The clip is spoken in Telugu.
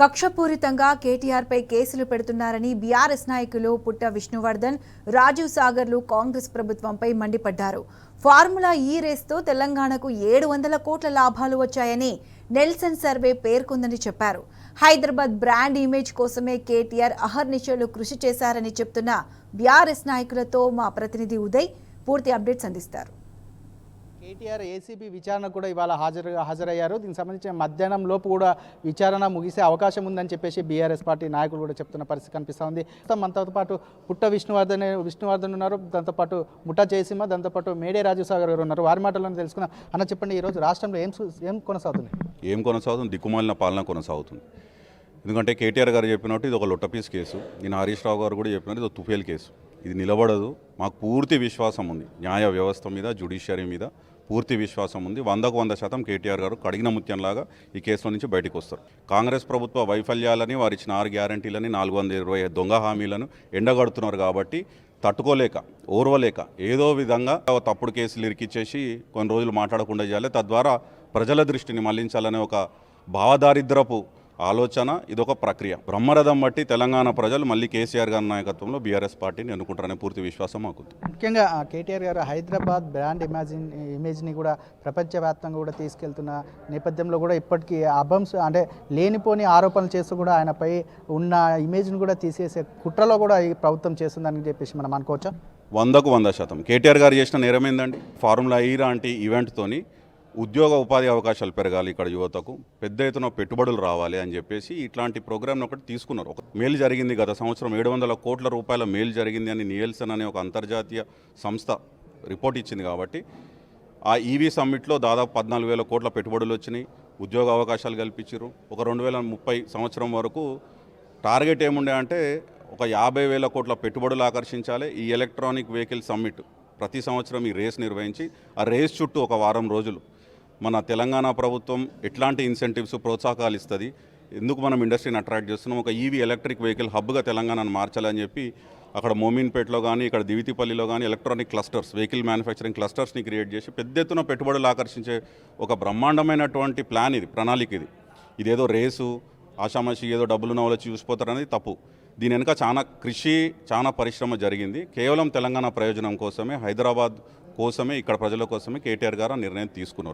కక్షపూరితంగా కేటీఆర్పై కేసులు పెడుతున్నారని బీఆర్ఎస్ నాయకులు పుట్ట విష్ణువర్ధన్, రాజీవ్ సాగర్లు కాంగ్రెస్ ప్రభుత్వంపై మండిపడ్డారు. ఫార్ములా ఈ రేస్తో తెలంగాణకు 700 కోట్ల లాభాలు వచ్చాయని నెల్సన్ సర్వే పేర్కొందని చెప్పారు. హైదరాబాద్ బ్రాండ్ ఇమేజ్ కోసమే కేటీఆర్ అహర్నిశలు కృషి చేశారని చెప్తున్న బీఆర్ఎస్ నాయకులతో మా ప్రతినిధి ఉదయ్ పూర్తి అప్డేట్స్ అందిస్తారు. కేటీఆర్ ఏసీబీ విచారణ కూడా ఇవాళ హాజరయ్యారు. దీనికి సంబంధించిన మధ్యాహ్నం లోపు కూడా విచారణ ముగిసే అవకాశం ఉందని చెప్పేసి బీఆర్ఎస్ పార్టీ నాయకులు కూడా చెప్తున్న పరిస్థితి కనిపిస్తూ ఉంది. మనతో పాటు పుట్ట విష్ణువర్ధన్ ఉన్నారు, దాంతోపాటు ముఠా జయసింహ, దాంతోపాటు మేడే రాజీవ్ సాగర్ గారు ఉన్నారు. వారి మాటలను తెలుసుకున్నాం. అన్న చెప్పండి, ఈరోజు రాష్ట్రంలో ఏం కొనసాగుతుంది? దిక్కుమాలిన పాలన కొనసాగుతుంది. ఎందుకంటే కేటీఆర్ గారు చెప్పినట్టు ఇది ఒక లొట్టపీస్ కేసు, నేను హరీష్ రావు గారు కూడా చెప్పినట్టు ఇది ఒక తుఫేల్ కేసు. ఇది నిలబడదు. మాకు పూర్తి విశ్వాసం ఉంది న్యాయ వ్యవస్థ మీద, జ్యుడిషియరీ మీద పూర్తి విశ్వాసం ఉంది. 100% కేటీఆర్ గారు కడిగిన ముత్యంలాగా ఈ కేసులో నుంచి బయటకు వస్తారు. కాంగ్రెస్ ప్రభుత్వ వైఫల్యాలని, వారు ఇచ్చిన 6 గ్యారంటీలని, 420 దొంగ హామీలను ఎండగడుతున్నారు. కాబట్టి తట్టుకోలేక, ఓర్వలేక ఏదో విధంగా తప్పుడు కేసులు ఇరికిచ్చేసి కొన్ని రోజులు మాట్లాడకుండా చేయాలి, తద్వారా ప్రజల దృష్టిని మళ్లించాలనే ఒక భావదారిద్రపు ఆలోచన. ఇదొక ప్రక్రియ. బ్రహ్మరథం బట్టి తెలంగాణ ప్రజలు మళ్ళీ కేసీఆర్ గారి నాయకత్వంలో బీఆర్ఎస్ పార్టీని ఎన్నుకుంటారనే పూర్తి విశ్వాసం మాకుంది. ముఖ్యంగా కేటీఆర్ గారు హైదరాబాద్ బ్రాండ్ ఇమేజ్ని కూడా ప్రపంచవ్యాప్తంగా కూడా తీసుకెళ్తున్న నేపథ్యంలో కూడా ఇప్పటికీ అంటే లేనిపోని ఆరోపణలు చేస్తూ కూడా ఆయనపై ఉన్న ఇమేజ్ని కూడా తీసేసే కుట్రలో కూడా ఈ ప్రభుత్వం చేస్తుందని చెప్పేసి మనం అనుకోవచ్చా? 100% కేటీఆర్ గారు చేసిన నేరం ఏందండి? ఫార్ములా ఈ లాంటి ఈవెంట్తోని ఉద్యోగ ఉపాధి అవకాశాలు పెరగాలి, ఇక్కడ యువతకు పెద్ద ఎత్తున పెట్టుబడులు రావాలి అని చెప్పేసి ఇట్లాంటి ప్రోగ్రామ్ని ఒకటి తీసుకున్నారు. ఒక మేలు జరిగింది, గత సంవత్సరం 700 కోట్ల రూపాయల మేలు జరిగింది అని నియల్సన్ అనే ఒక అంతర్జాతీయ సంస్థ రిపోర్ట్ ఇచ్చింది. కాబట్టి ఆ ఈవీ సమ్మిట్లో దాదాపు 14,000 కోట్ల పెట్టుబడులు వచ్చినాయి, ఉద్యోగ అవకాశాలు కల్పించారు. ఒక 2030 సంవత్సరం వరకు టార్గెట్ ఏముండే అంటే ఒక 50,000 కోట్ల పెట్టుబడులు ఆకర్షించాలి. ఈ ఎలక్ట్రానిక్ వెహికల్ సమ్మిట్ ప్రతి సంవత్సరం ఈ రేస్ నిర్వహించి ఆ రేస్ చుట్టూ ఒక వారం రోజులు మన తెలంగాణ ప్రభుత్వం ఎట్లాంటి ఇన్సెంటివ్స్, ప్రోత్సాహకాలు ఇస్తుంది, ఎందుకు మనం ఇండస్ట్రీని అట్రాక్ట్ చేస్తున్నాం, ఒక ఈవీ ఎలక్ట్రిక్ వెహికల్ హబ్గా తెలంగాణను మార్చాలని చెప్పి అక్కడ మోమిన్పేటలో కానీ, ఇక్కడ దివితిపల్లిలో కానీ ఎలక్ట్రానిక్ క్లస్టర్స్, వెహికల్ మ్యానుఫ్యాక్చరింగ్ క్లస్టర్స్ని క్రియేట్ చేసి పెద్ద ఎత్తున పెట్టుబడులు ఆకర్షించే ఒక బ్రహ్మాండమైనటువంటి ప్లాన్ ఇది, ప్రణాళిక ఇది. ఇదేదో రేసు ఆషామాషి ఏదో డబ్బులు నవ్వులు చూసిపోతారనేది తప్పు. దీని వెనుక చాలా కృషి, చాలా పరిశ్రమ జరిగింది. కేవలం తెలంగాణ ప్రయోజనం కోసమే, హైదరాబాద్ కోసమే, ఇక్కడ ప్రజల కోసమే కేటీఆర్ గారు నిర్ణయం తీసుకున్నారు.